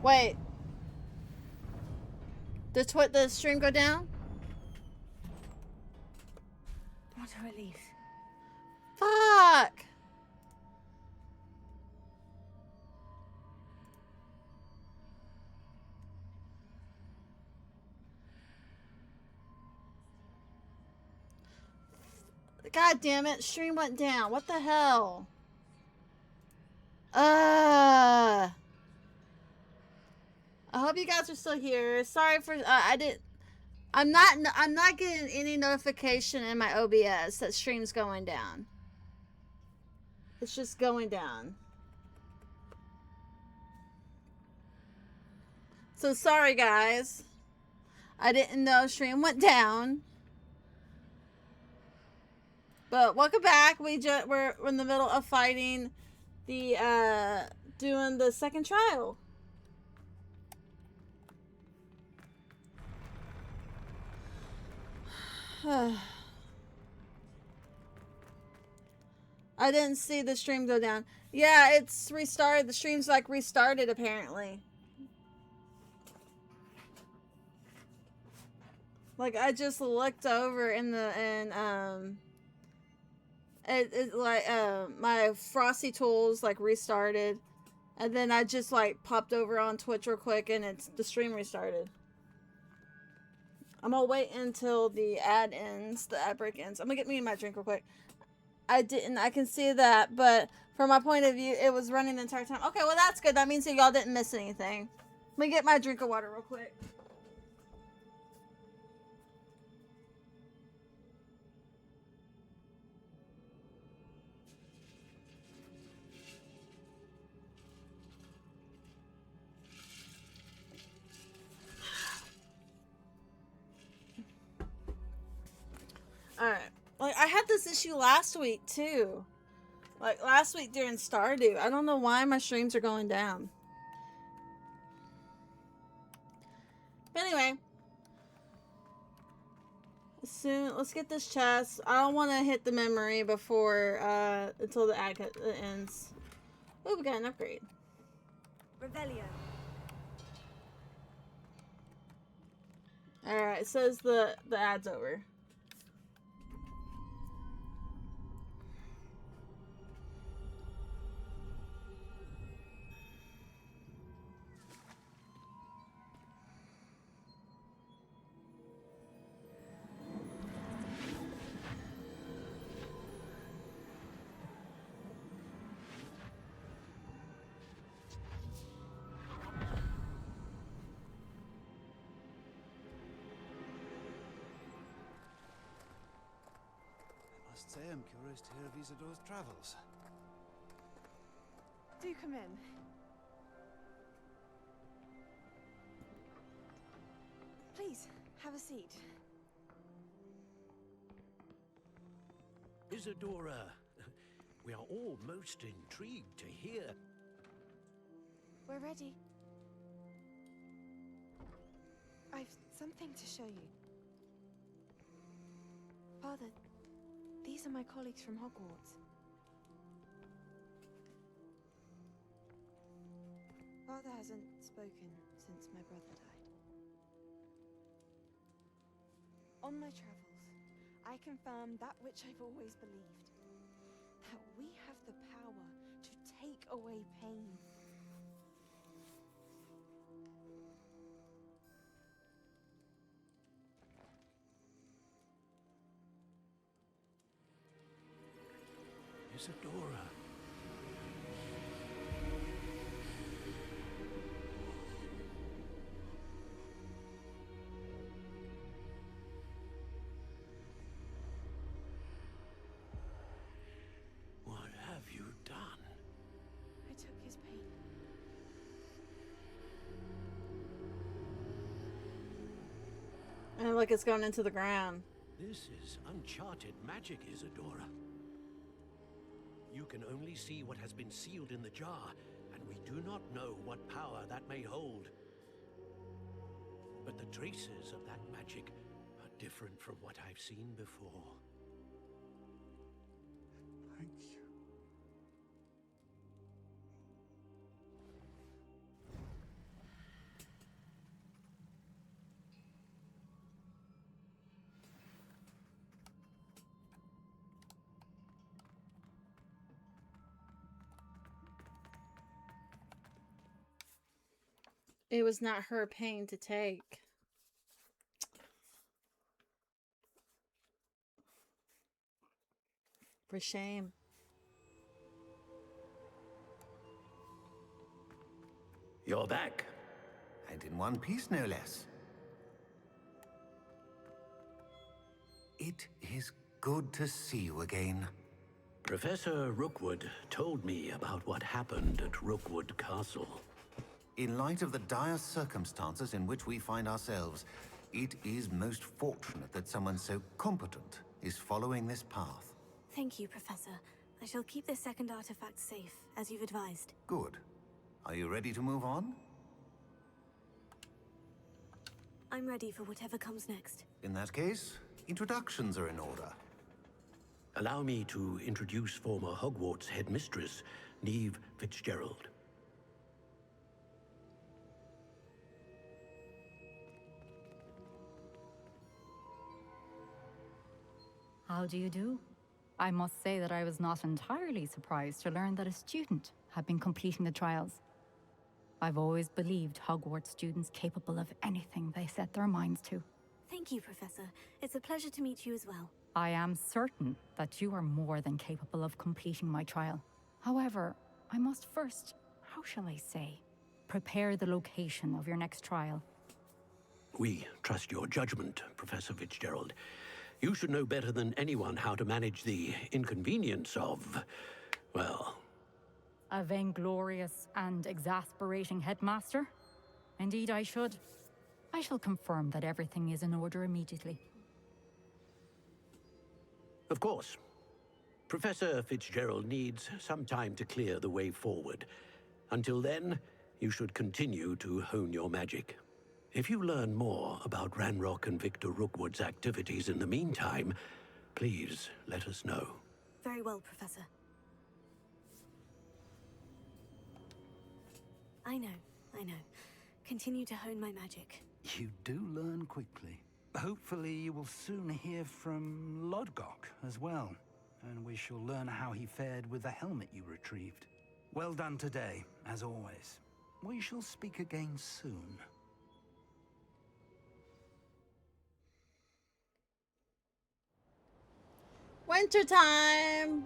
Wait. Did the stream go down? What a relief. Fuck! God damn it, stream went down. What the hell? I hope you guys are still here. Sorry for I'm not getting any notification in my OBS that stream's going down. It's just going down. So sorry guys. I didn't know stream went down. But welcome back. We're in the middle of fighting the doing the second trial. I didn't see the stream go down. Yeah, it's restarted. The stream's like restarted apparently. Like I just looked over in the it like my Frosty tools like restarted, and then I just like popped over on Twitch real quick and the stream restarted. I'm gonna wait until the ad ends, the ad break ends. I'm gonna get me my drink real quick. I can see that, but from my point of view, it was running the entire time. Okay, well that's good. That means that y'all didn't miss anything. Let me get my drink of water real quick. Alright. Like, I had this issue last week, too. Like, last week during Stardew. I don't know why my streams are going down. But anyway. Let's get this chest. I don't want to hit the memory before, until the ad ends. Oh, we got an upgrade. Revelio. Alright, it says the ad's over. I am curious to hear of Isadore's travels. Do come in. Please, have a seat. Isadora, we are all most intrigued to hear. We're ready. I've something to show you. Father, these are my colleagues from Hogwarts. Father hasn't spoken since my brother died. On my travels, I confirmed that which I've always believed. That we have the power to take away pain. Isadora. What have you done? I took his pain. And look, it's going into the ground. This is uncharted magic, Isadora. You can only see what has been sealed in the jar, and we do not know what power that may hold. But the traces of that magic are different from what I've seen before. Thank you. It was not her pain to take. For shame. You're back. And in one piece, no less. It is good to see you again. Professor Rookwood told me about what happened at Rookwood Castle. In light of the dire circumstances in which we find ourselves, it is most fortunate that someone so competent is following this path. Thank you, Professor. I shall keep this second artifact safe, as you've advised. Good. Are you ready to move on? I'm ready for whatever comes next. In that case, introductions are in order. Allow me to introduce former Hogwarts headmistress, Neve Fitzgerald. How do you do? I must say that I was not entirely surprised to learn that a student had been completing the trials. I've always believed Hogwarts students capable of anything they set their minds to. Thank you, Professor. It's a pleasure to meet you as well. I am certain that you are more than capable of completing my trial. However, I must first, how shall I say, prepare the location of your next trial. We trust your judgment, Professor Fitzgerald. You should know better than anyone how to manage the inconvenience of, well... A vainglorious and exasperating headmaster? Indeed I should. I shall confirm that everything is in order immediately. Of course. Professor Fitzgerald needs some time to clear the way forward. Until then, you should continue to hone your magic. If you learn more about Ranrock and Victor Rookwood's activities in the meantime, please let us know. Very well, Professor. I know. Continue to hone my magic. You do learn quickly. Hopefully you will soon hear from Lodgok as well, and we shall learn how he fared with the helmet you retrieved. Well done today, as always. We shall speak again soon. Wintertime!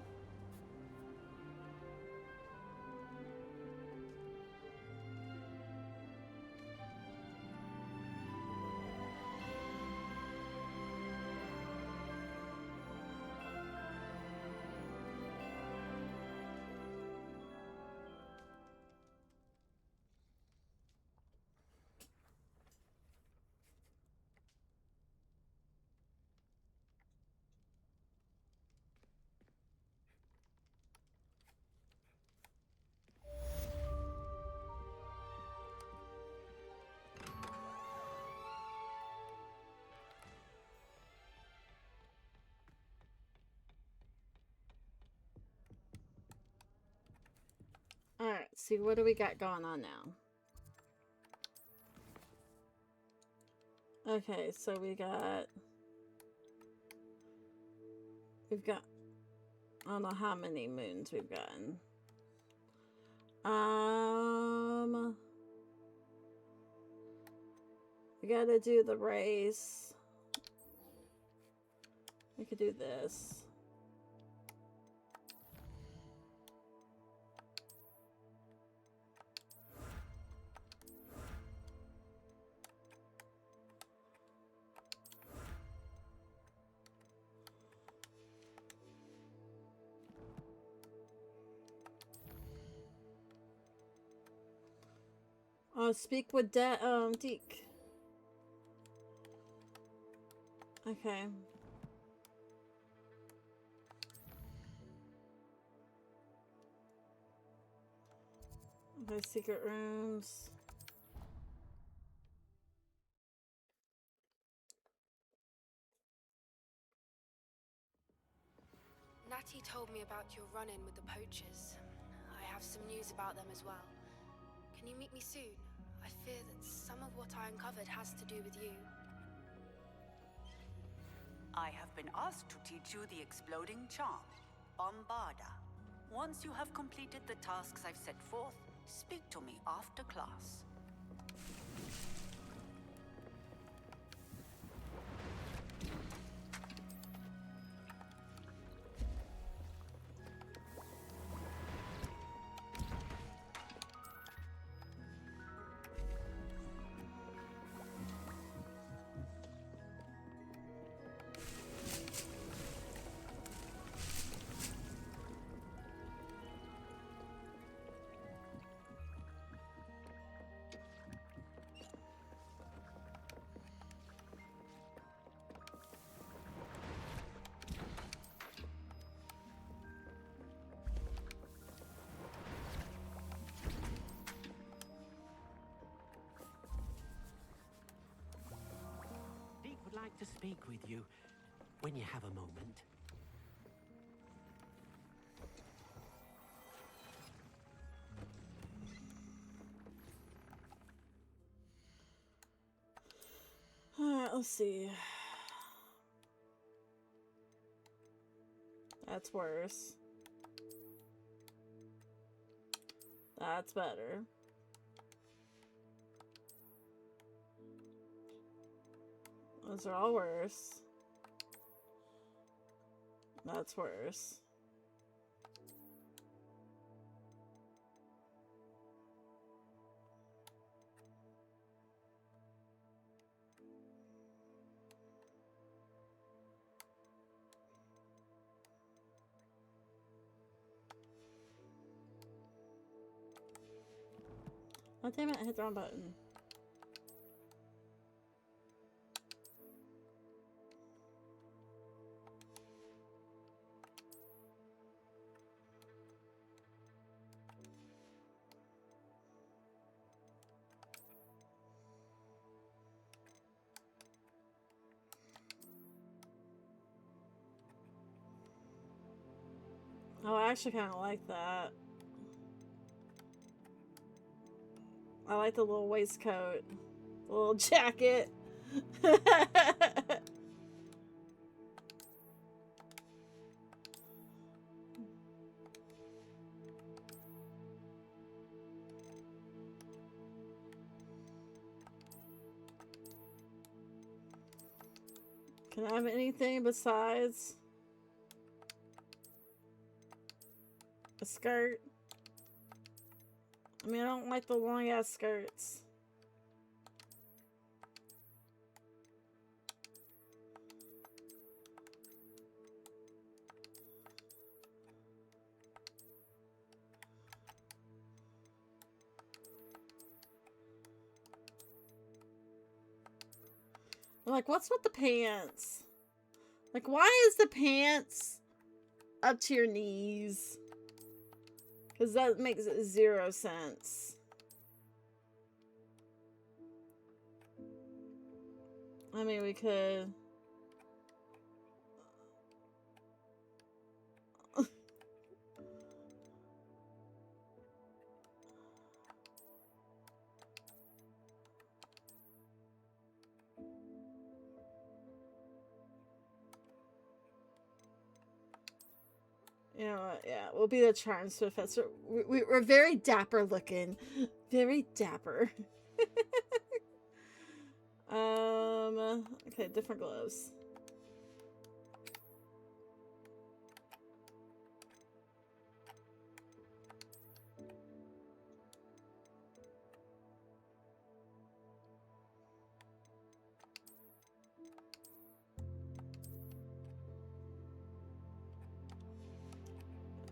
Alright, see what do we got going on now? Okay, so we've got I don't know how many moons we've gotten. We gotta do the race. We could do this. Speak with Deke. Okay. Okay, secret rooms. Natty told me about your run-in with the poachers. I have some news about them as well. Can you meet me soon? I fear that some of what I uncovered has to do with you. I have been asked to teach you the exploding charm, Bombarda. Once you have completed the tasks I've set forth, speak to me after class. Deek would like to speak with you when you have a moment. Alright, let's see. That's worse. That's better. Those are all worse. That's worse. Oh, damn it, I hit the wrong button. Oh, I actually kind of like that. I like the little waistcoat, the little jacket. Can I have anything besides a skirt? I mean, I don't like the long ass skirts. I'm like, what's with the pants? Like, why is the pants up to your knees? Because that makes zero sense. I mean, we could... You know what? Yeah, we'll be the Charms Professor. We're very dapper looking. Very dapper. Okay, different gloves.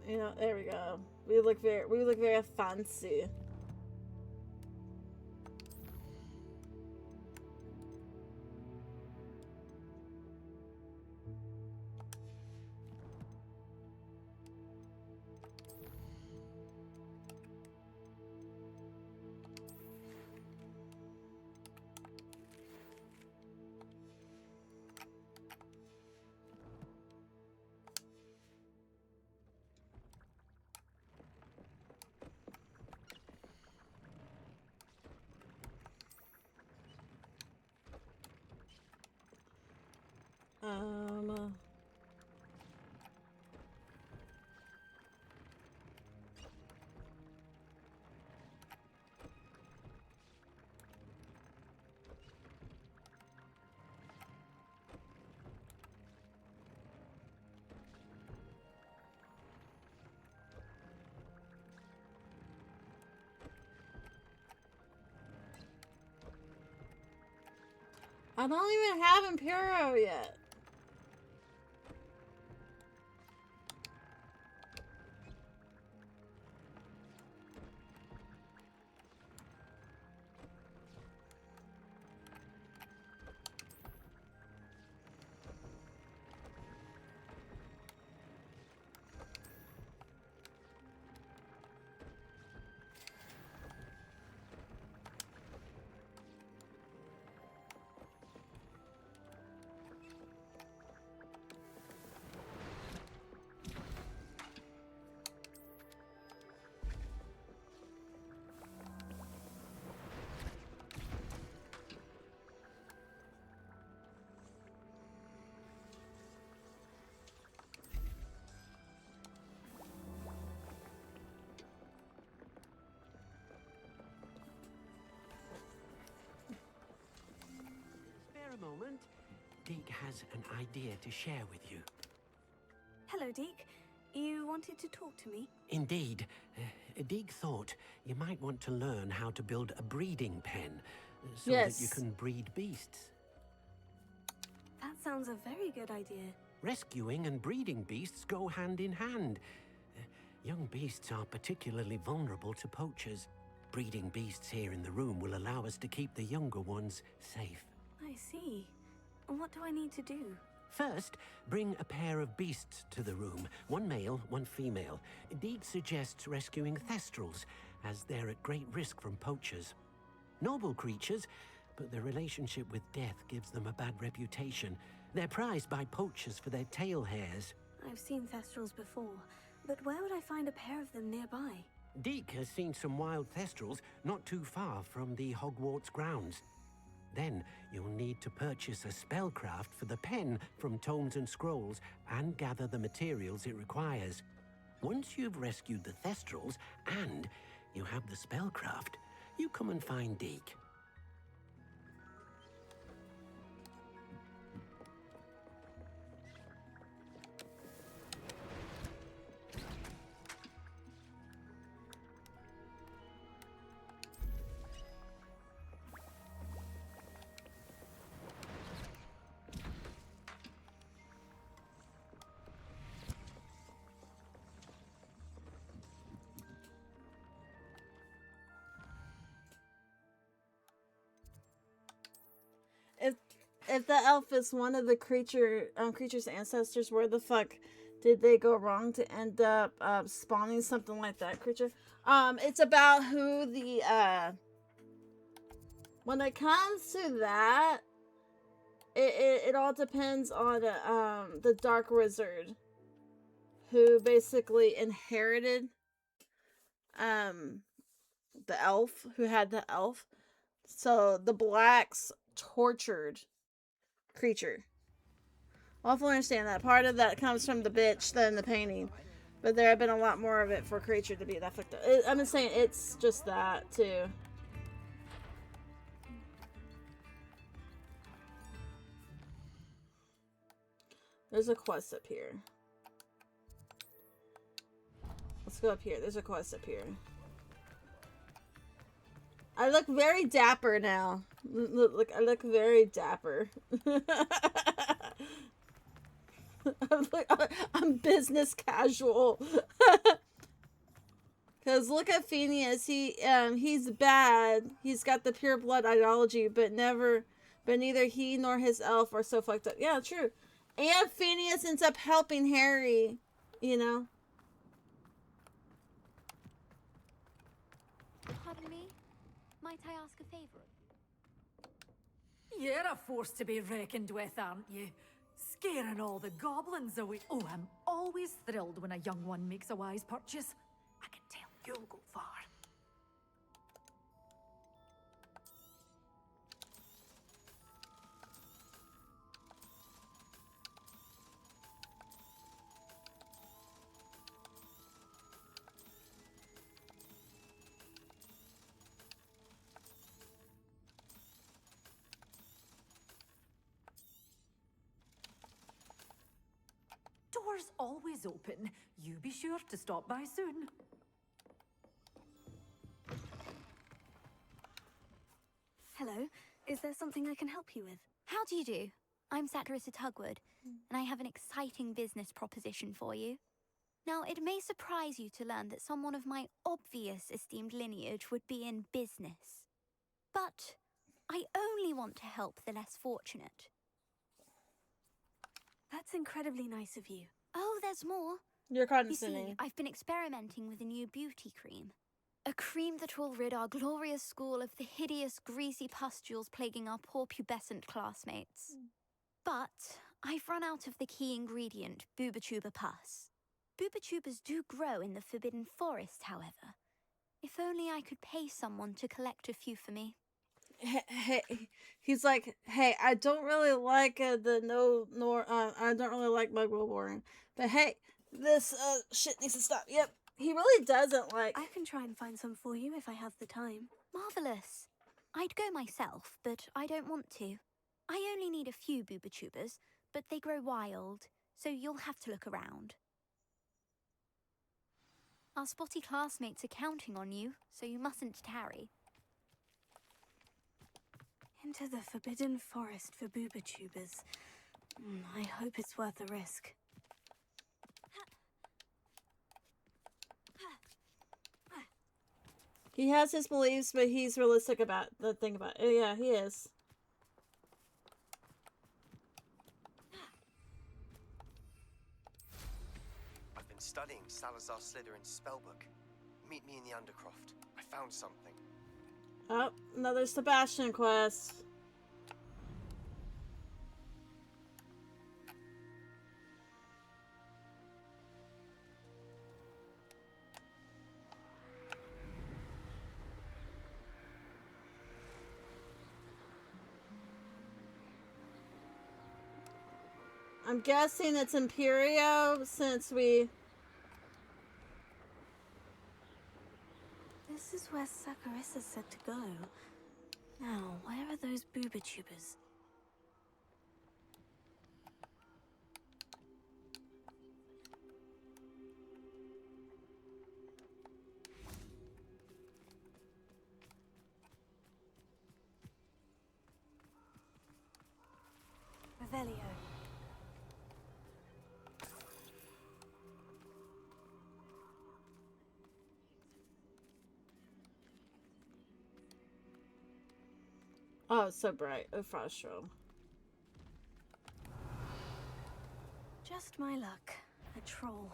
You know, there we go. We look very fancy. I don't even have Imperio yet. Spare a moment. Deke has an idea to share with you. Hello, Deke. You wanted to talk to me? Indeed. Deke thought you might want to learn how to build a breeding pen so that you Yes. can breed beasts. That sounds a very good idea. Rescuing and breeding beasts go hand in hand. Young beasts are particularly vulnerable to poachers. Breeding beasts here in the room will allow us to keep the younger ones safe. I see. And what do I need to do? First, bring a pair of beasts to the room. One male, one female. Deke suggests rescuing thestrals, as they're at great risk from poachers. Noble creatures, but their relationship with death gives them a bad reputation. They're prized by poachers for their tail hairs. I've seen thestrals before, but where would I find a pair of them nearby? Deke has seen some wild thestrals not too far from the Hogwarts grounds. Then you'll need to purchase a spellcraft for the pen from Tomes and Scrolls and gather the materials it requires. Once you've rescued the thestrals and you have the spellcraft, you come and find Deke. If the elf is one of the creature's ancestors, where the fuck did they go wrong to end up spawning something like that creature? It's about who the when it comes to that, it all depends on the dark wizard who basically inherited the elf, who had the elf. So the blacks tortured creature. I'll fully understand that. Part of that comes from the bitch than the painting. But there have been a lot more of it for creature to be that fucked up. I'm just saying it's just that too. There's a quest up here. Let's go up here. There's a quest up here. I look very dapper now. Look, I look very dapper. I'm business casual. Cause look at Phineas. He's bad. He's got the pure blood ideology, but neither he nor his elf are so fucked up. Yeah, true. And Phineas ends up helping Harry. You know. Pardon me? Might I ask a favor? You're a force to be reckoned with, aren't you? Scaring all the goblins away. Oh, I'm always thrilled when a young one makes a wise purchase. I can tell you'll go far. Doors always open. You be sure to stop by soon. Hello. Is there something I can help you with? How do you do? I'm Saccharissa Tugwood, and I have an exciting business proposition for you. Now, it may surprise you to learn that someone of my obvious esteemed lineage would be in business. But I only want to help the less fortunate. That's incredibly nice of you. Oh, there's more. You're You see, condescending. I've been experimenting with a new beauty cream. A cream that will rid our glorious school of the hideous, greasy pustules plaguing our poor pubescent classmates. But I've run out of the key ingredient, Booba-Tuba pus. Booba-Tubas do grow in the Forbidden Forest, however. If only I could pay someone to collect a few for me. Hey, he's like, hey, I don't really like I don't really like muggle boring, but hey, this shit needs to stop. Yep, he really doesn't like. I can try and find some for you if I have the time. Marvelous. I'd go myself, but I don't want to. I only need a few Booba-Tubas, but they grow wild, so you'll have to look around. Our spotty classmates are counting on you, so you mustn't tarry. Into the Forbidden Forest for Booba-Tubas. I hope it's worth the risk. He has his beliefs, but he's realistic about the thing about it. Yeah, he is. I've been studying Salazar Slytherin's spellbook. Meet me in the Undercroft. I found something. Oh, another Sebastian quest. I'm guessing it's Imperio since we... This is where Saccharissa said to go. Now, where are those Booba-Tubas? Revelio. Oh, it's so bright. A frostro. Just my luck. A troll.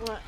What?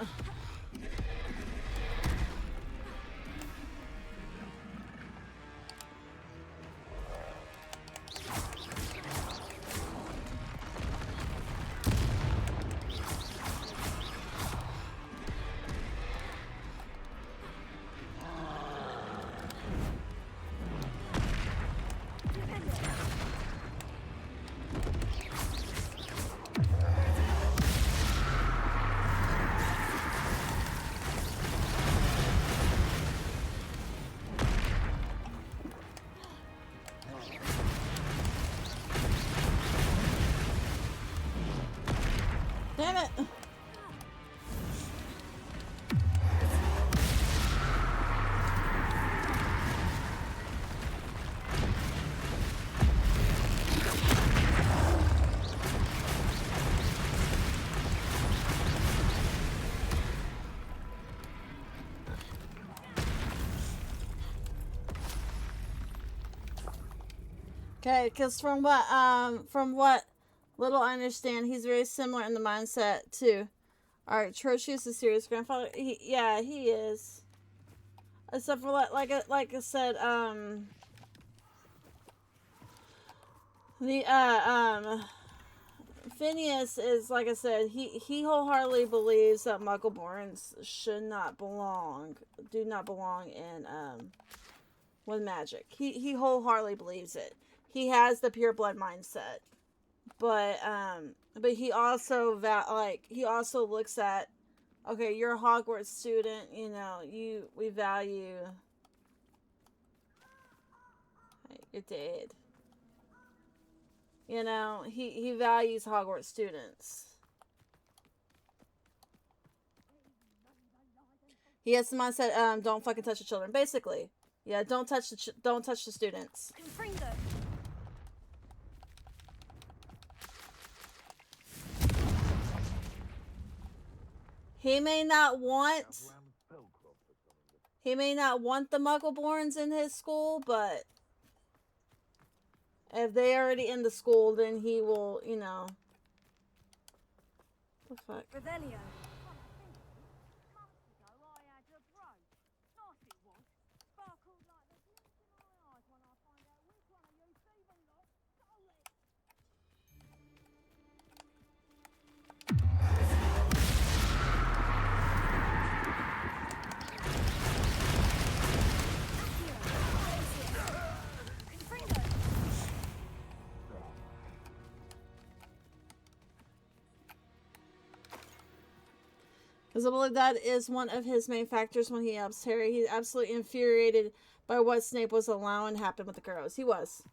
Damn it! Okay, because from what little I understand, he's very similar in the mindset to our atrocious Assyria's grandfather. Yeah, he is. Except for like I said, Phineas is, like I said, he wholeheartedly believes that Muggleborns do not belong in with magic. He wholeheartedly believes it. He has the pure blood mindset. But he also he also looks at, okay, you're a Hogwarts student, you know, we value. Hey, you're dead. You know, he values Hogwarts students. He has the mindset, don't fucking touch the children, basically. Yeah, don't touch the students. Confringo. He may not want the Muggleborns in his school, but if they already in the school, then he will, you know. What the fuck? Revelio. Because I believe that is one of his main factors when he helps Harry. He's absolutely infuriated by what Snape was allowing to happen with the girls. He was.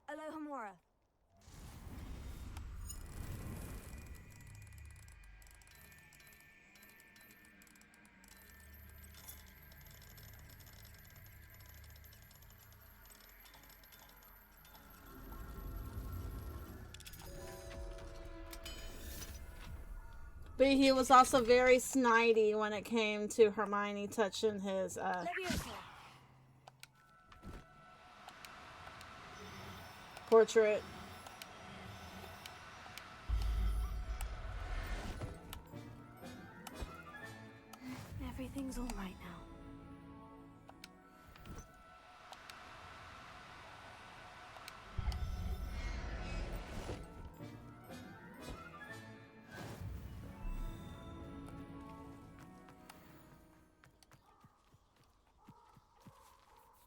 Alohomora. But he was also very snidey when it came to Hermione touching his portrait. Everything's all right now.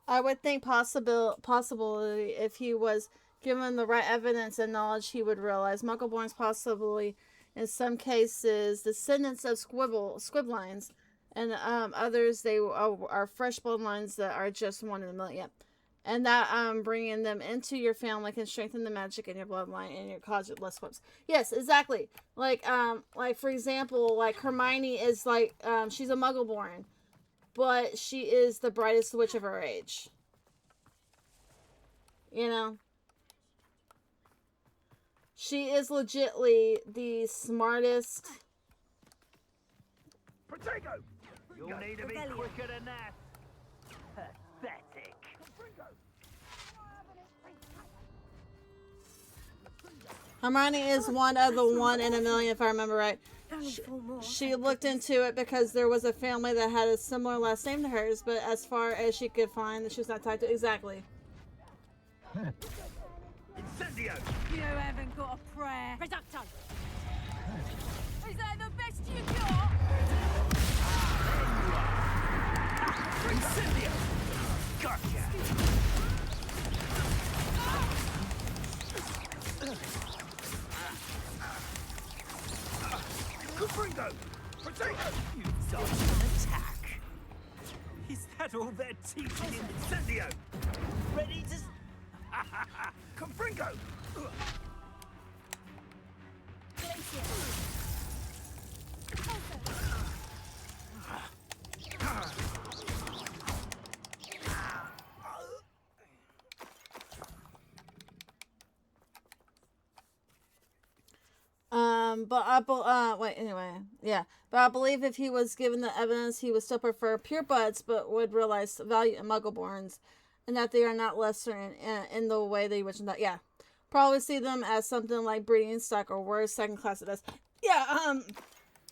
I would think possibly if he was given the right evidence and knowledge, he would realize Muggleborns possibly, in some cases, descendants of Squiblines, and others they are fresh bloodlines that are just one in a million. And that bringing them into your family can strengthen the magic in your bloodline and your cause less squibs. Yes, exactly. Like for example, like Hermione is like she's a Muggleborn, but she is the brightest witch of her age. You know? She is legitly the smartest. Protego! You'll need to be quicker than that. Pathetic. Hermione is one of the 1 in a million, if I remember right. She looked into it because there was a family that had a similar last name to hers, but as far as she could find, she was not tied to exactly. Incendio! You haven't got a prayer. Reducto! Is that the best you got? Incendio! Gotcha! Confringo! Protego! You dodged an attack. Is that all they're teaching in Incendio? Ready to... Confringo! But I believe if he was given the evidence, he would still prefer purebloods, but would realize the value in Muggleborns, and that they are not lesser in the way they originally thought. Yeah, probably see them as something like breeding stock or worse, second class at best. Yeah,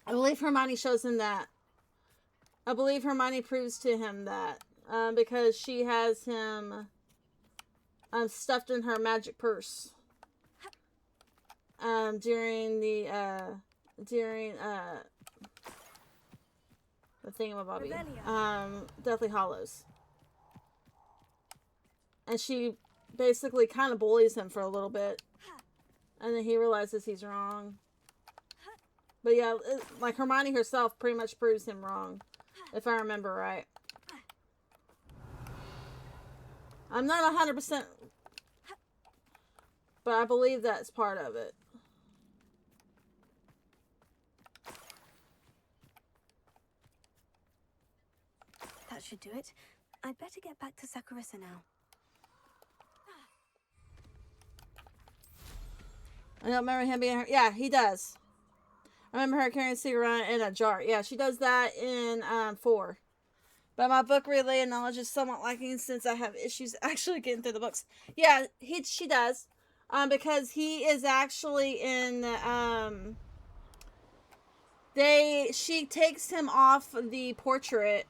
I believe Hermione shows him that. I believe Hermione proves to him that, because she has him stuffed in her magic purse. During the thingamabobby, Deathly Hollows, and she basically kind of bullies him for a little bit. And then he realizes he's wrong. But yeah, like Hermione herself pretty much proves him wrong, if I remember right. I'm not 100%, but I believe that's part of it. That should do it. I'd better get back to Sakurissa now. I don't remember him being her. Yeah, he does. I remember her carrying a cigarette in a jar. Yeah, she does that in 4. But my book related knowledge is somewhat lacking since I have issues actually getting through the books. Yeah, she does. Because he is actually in she takes him off the portrait.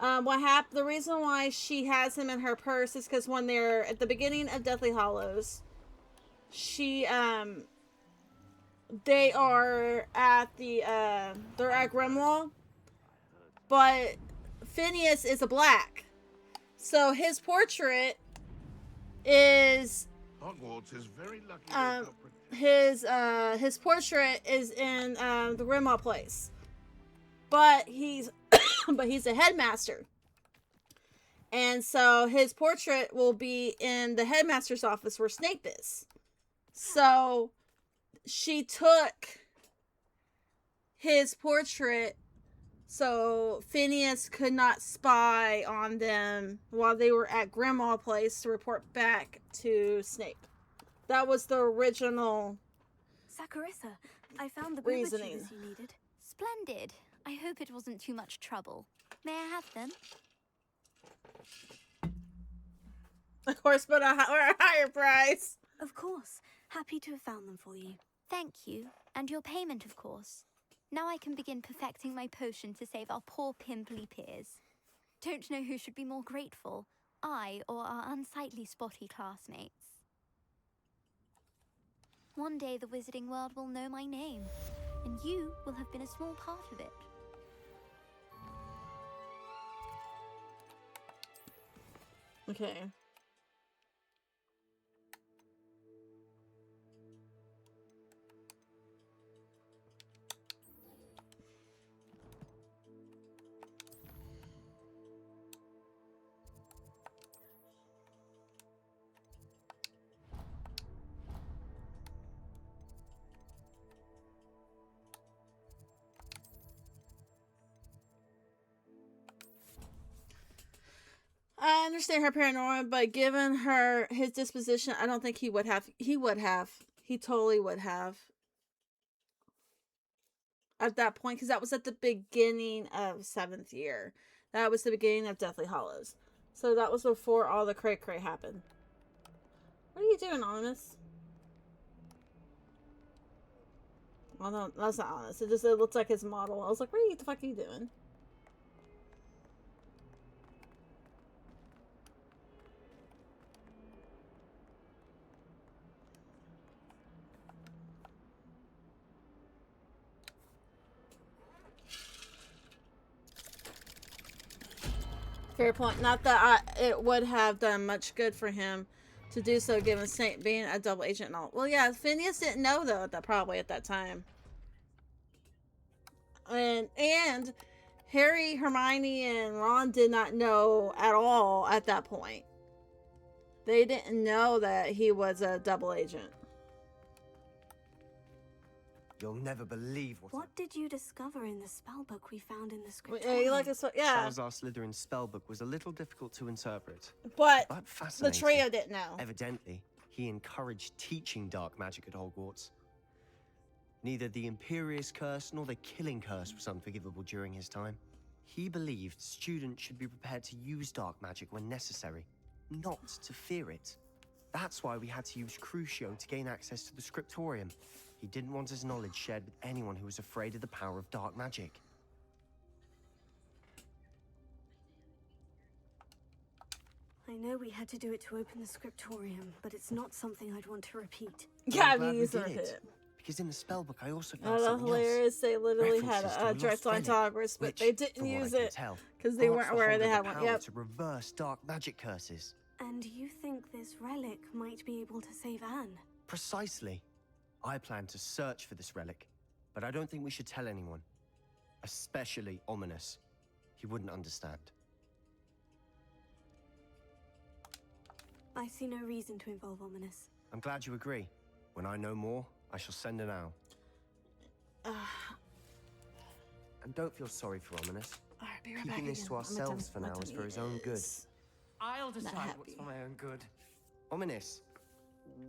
The reason why she has him in her purse is because when they're at the beginning of Deathly Hallows, they are at they're at Grimwall, but Phineas is a black, so his portrait is Hogwarts is very lucky. his portrait is in the Grimwall place, but he's a headmaster, and so his portrait will be in the headmaster's office where Snape is. So she took his portrait so Phineas could not spy on them while they were at Grimmauld Place to report back to Snape. That was the original Sakurissa, I found the reasoning. booba tubers you needed. Splendid. I hope it wasn't too much trouble. May I have them? Of course, but a higher price. Of course. Happy to have found them for you. Thank you. And your payment, of course. Now I can begin perfecting my potion to save our poor pimply peers. Don't know who should be more grateful, I or our unsightly spotty classmates. One day the wizarding world will know my name, and you will have been a small part of it. Okay. I understand her paranoia, but given his disposition, I don't think he would have. He would have. He totally would have. At that point, because that was at the beginning of 7th year. That was the beginning of Deathly Hallows. So that was before all the cray-cray happened. What are you doing, Anonymous? Well, no, that's not honest. It looks like his model. I was like, what the fuck are you doing? Fair point. Not that it would have done much good for him to do so, given Snape being a double agent and all. Well, yeah, Phineas didn't know though probably at that time. And Harry, Hermione, and Ron did not know at all at that point. They didn't know that he was a double agent. You'll never believe What did you discover in the spellbook we found in the script? Yeah. Salazar Slytherin's spellbook was a little difficult to interpret. But the fascinating. trio didn't know. Evidently, he encouraged teaching dark magic at Hogwarts. Neither the Imperious Curse nor the Killing Curse was unforgivable during his time. He believed students should be prepared to use dark magic when necessary, not to fear it. That's why we had to use Crucio to gain access to the scriptorium. He didn't want his knowledge shared with anyone who was afraid of the power of dark magic. I know we had to do it to open the scriptorium, but it's not something I'd want to repeat. Yeah, I'm glad we did did it. Because in the spellbook, I also Oh, found that's something hilarious. else. They literally References had a to direct line to lost Hogwarts, but which, they didn't from what I use can it tell, because they grants weren't the aware holder they the had one. power Yep. to reverse dark magic curses. And you think this relic might be able to save Anne? Precisely. I plan to search for this relic, but I don't think we should tell anyone. Especially Ominous. He wouldn't understand. I see no reason to involve Ominous. I'm glad you agree. When I know more, I shall send an owl. And don't feel sorry for Ominous. Alright, be right Keeping back this again. to ourselves for now is for his own good. I'll decide what's for my own good. Ominous,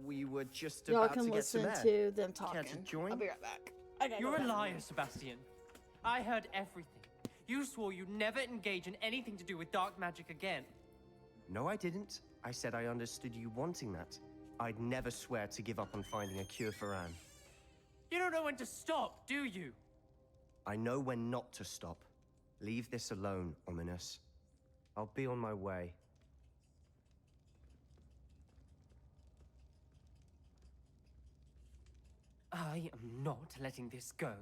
we were just Y'all about can to get some listen air. to them talking. Care to join? I'll be right back. Okay, You're a liar, Sebastian. I heard everything. You swore you'd never engage in anything to do with dark magic again. No, I didn't. I said I understood you wanting that. I'd never swear to give up on finding a cure for Anne. You don't know when to stop, do you? I know when not to stop. Leave this alone, Ominous. I'll be on my way. I am not letting this go.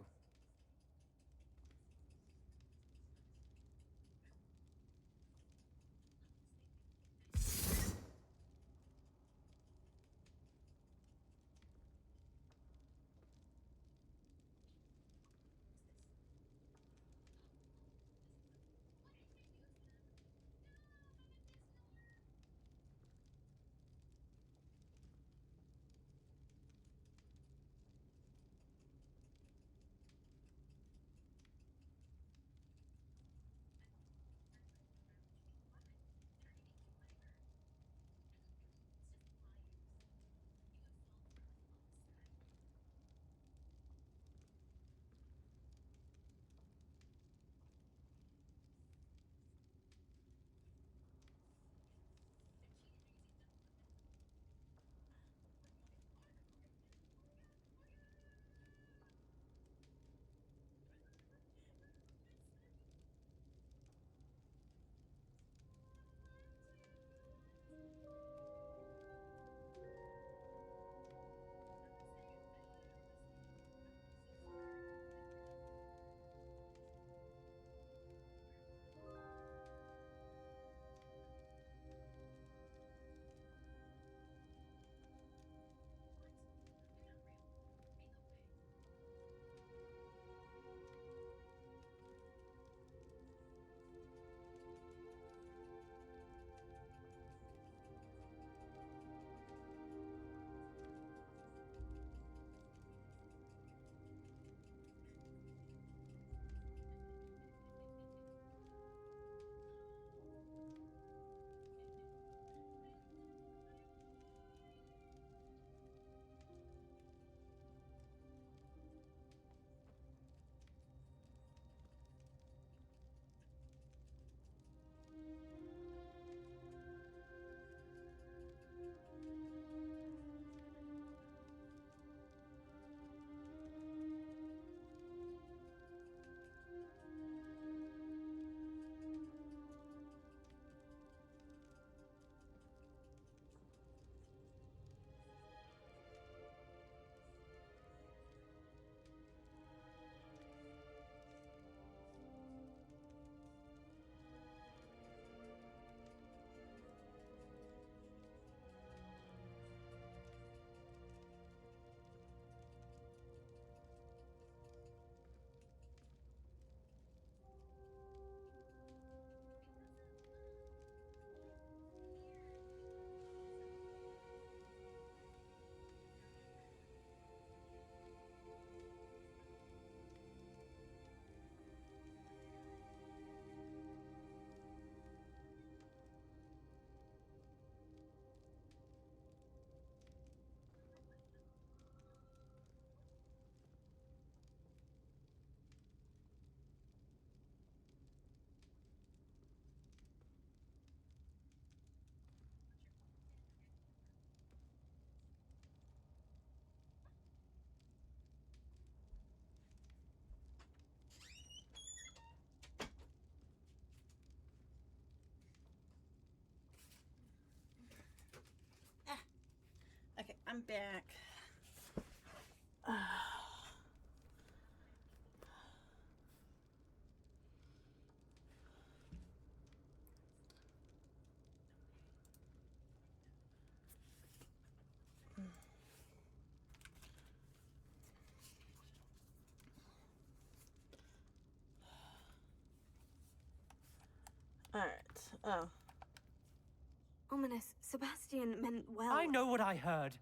Okay, I'm back. Oh. Ominous. Sebastian meant well. I know what I heard.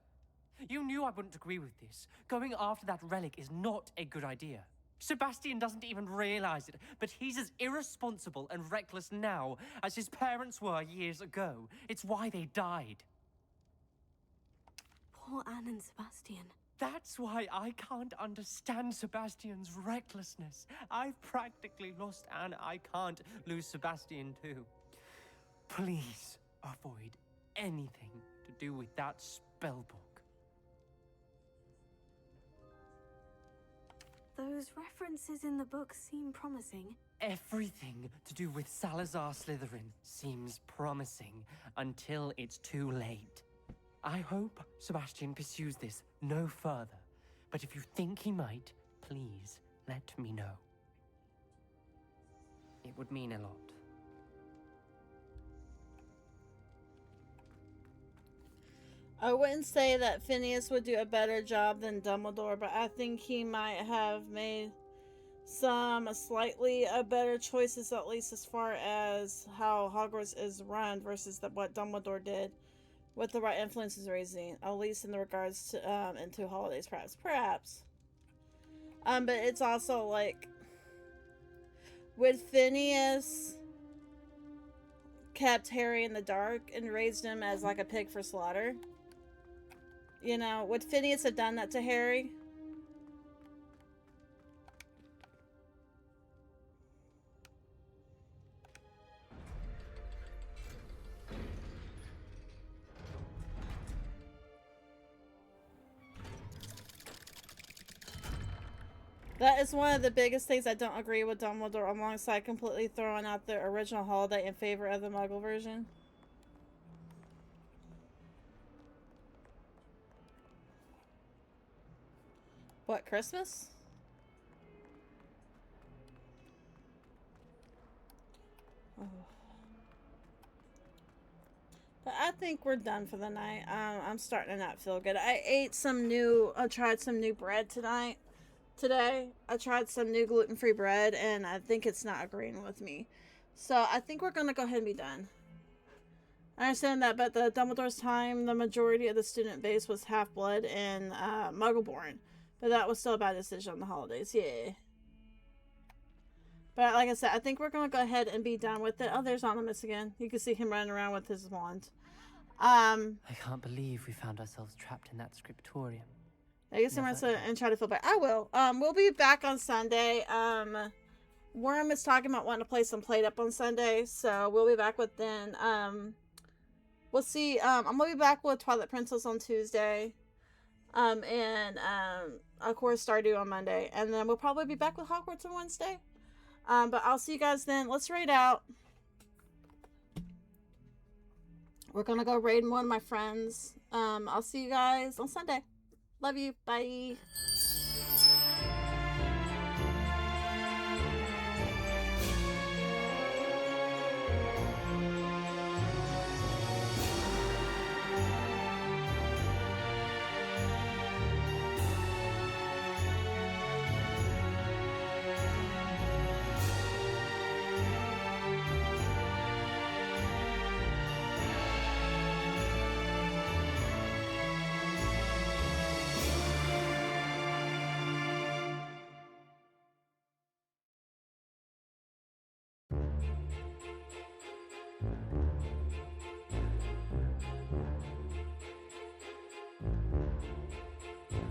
You knew I wouldn't agree with this. Going after that relic is not a good idea. Sebastian doesn't even realize it, but he's as irresponsible and reckless now as his parents were years ago. It's why they died. Poor Anne and Sebastian. That's why I can't understand Sebastian's recklessness. I've practically lost Anne. I can't lose Sebastian too. Please avoid anything to do with that spellbook. Those references in the book seem promising. Everything to do with Salazar Slytherin seems promising until it's too late. I hope Sebastian pursues this no further, but if you think he might, please let me know. It would mean a lot. I wouldn't say that Phineas would do a better job than Dumbledore, but I think he might have made some slightly better choices, at least as far as how Hogwarts is run versus what Dumbledore did with the right influences raising, at least in the regards to into holidays, perhaps. But it's also like with Phineas kept Harry in the dark and raised him as like a pig for slaughter. You know, would Phineas have done that to Harry? That is one of the biggest things I don't agree with Dumbledore, alongside completely throwing out the original holiday in favor of the Muggle version. What, Christmas? Oh. But I think we're done for the night. I'm starting to not feel good. I tried some new bread today. I tried some new gluten-free bread, and I think it's not agreeing with me. So I think we're going to go ahead and be done. I understand that, but the Dumbledore's time, the majority of the student base was half-blood and Muggle-born. But that was still a bad decision on the holidays, yeah. But like I said, I think we're going to go ahead and be done with it. Oh, there's Onimus again. You can see him running around with his wand. I can't believe we found ourselves trapped in that scriptorium. I guess I'm going to try to feel better. I will. We'll be back on Sunday. Worm is talking about wanting to play some Played Up on Sunday, so we'll be back with then. We'll see. I'm going to be back with Twilight Princess on Tuesday. Of course, Stardew on Monday. And then we'll probably be back with Hogwarts on Wednesday. But I'll see you guys then. Let's raid out. We're going to go raid one of my friends. I'll see you guys on Sunday. Love you. Bye.